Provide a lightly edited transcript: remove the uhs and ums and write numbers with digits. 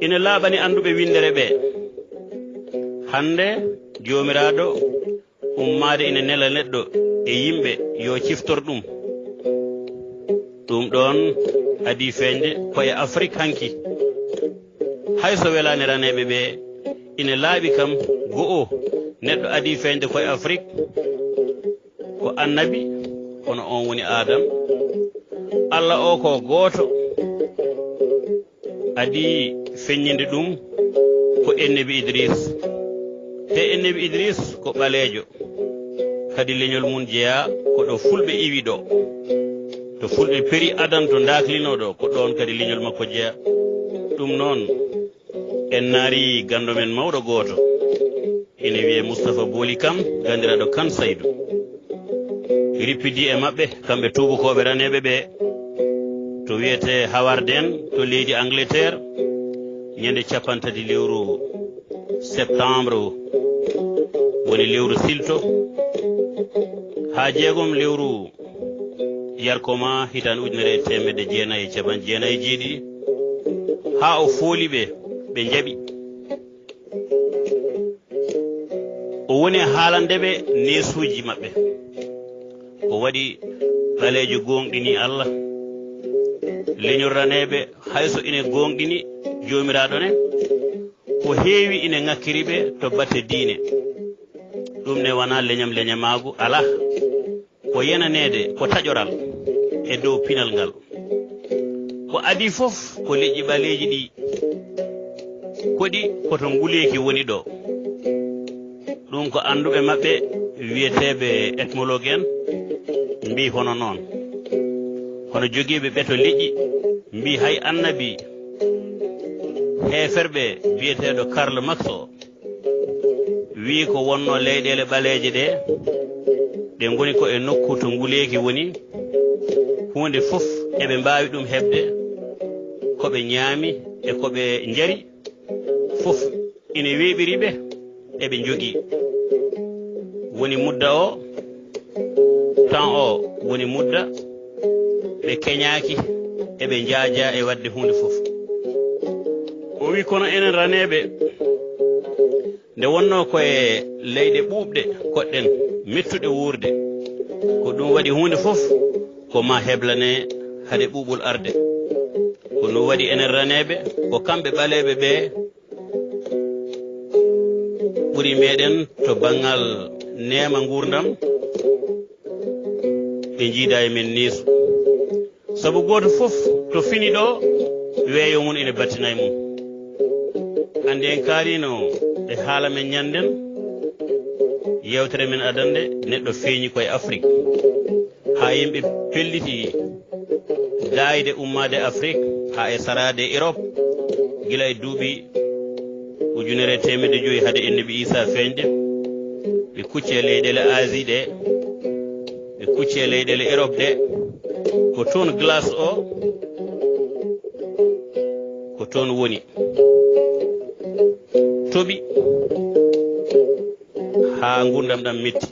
ina laaɓani anduɓe windere ɓe hande jomiraɗo ummade ina nela neɗɗo e yimɓe yo ciftor ɗum ɗon adi feñde koye Afrique hanki hayso welani raneɓe ɓe ina laaɓi kam go'o neɗɗo adi feñde koye Afrique ko annabi kono on woni Adam Allah o ko gooto adi feññinde ɗum ko ennebi Idris te ennebi Idris ko ɓaleejo kadi leñol mum jeeya ko ɗo fulɓe iwi ɗo to fulɓe peri adan to daklino ɗo ko ɗon kadi leñol makko jeeya ɗum noon en naari gando men mawɗo gooto ina wiye Moustapha Booli Kam gandiraɗo Kan Saydou rippidi e maɓɓe kamɓe tubakoɓe raneɓe ɓe to wiyete Hawarden to leydi Angleterre ñande 30 lewru septembre woni lewru silto ha 6 lewru yarkoma hitan 1997 ha o fooli ɓe jaɓi o woni haalandeɓe nesuji maɓɓe o waɗi ɓaleejo gonɗini Allah leñol raneɓe hayso ine gonɗini jomiraɗo ne ko heewi ine ŋakkiriɓe to batte diine ɗum ne wona leñamagu ala ko yenanede ko taƴoral e dow pinal ngal ko adi fof ko leƴƴi ɓaleji ɗi koɗi koto nguleki woni ɗo ɗum ko anduɓe maɓɓe wiyeteɓe ethnologue en mbi hono noon hono jogiiɓe ɓeto liƴƴi mbi hay annabi heferɓe biyeteɗo Karl Marx o wi ko wonno leyɗele ɓaleje ɗe ɗe goni ko e nokku to nguleki woni hunde fof eɓe mbawi ɗum heɓde koɓe ñaami e koɓe jari fof ina weɓiriɓe eɓe jogii woni mudda o temps o woni mudda ɓe keñaki eɓe jaaja e wadde hunde fof o wi kono enen raneɓe nde wonno koye leyɗe ɓuuɓɗe koɗɗen mettuɗe wurde ko ɗum waɗi hunde fof ko ma heblane haade ɓuuɓol arde ko no waɗi enen raneɓe ko kamɓe ɓaleɓe ɓe ɓuri meɗen to banggal nema gurdam ɓe jiida e men neesu sabu goto fof to fini ɗo weeyo mum ene battina e mum andi en kaalino e haala men ñanden yewtere men adande neɗɗo feeñi koye Afrique ha yimɓe pelliti daayde ummade Afrique ha e sarade Europe gila e duuɓi 1900 hade ennebi Isa feñde ɓe kucce leyɗele Asie ɗe ɓe kucce leyɗele Europe ɗe ko toon glace o ko toon woni toɓi ha gurdam ɗam metti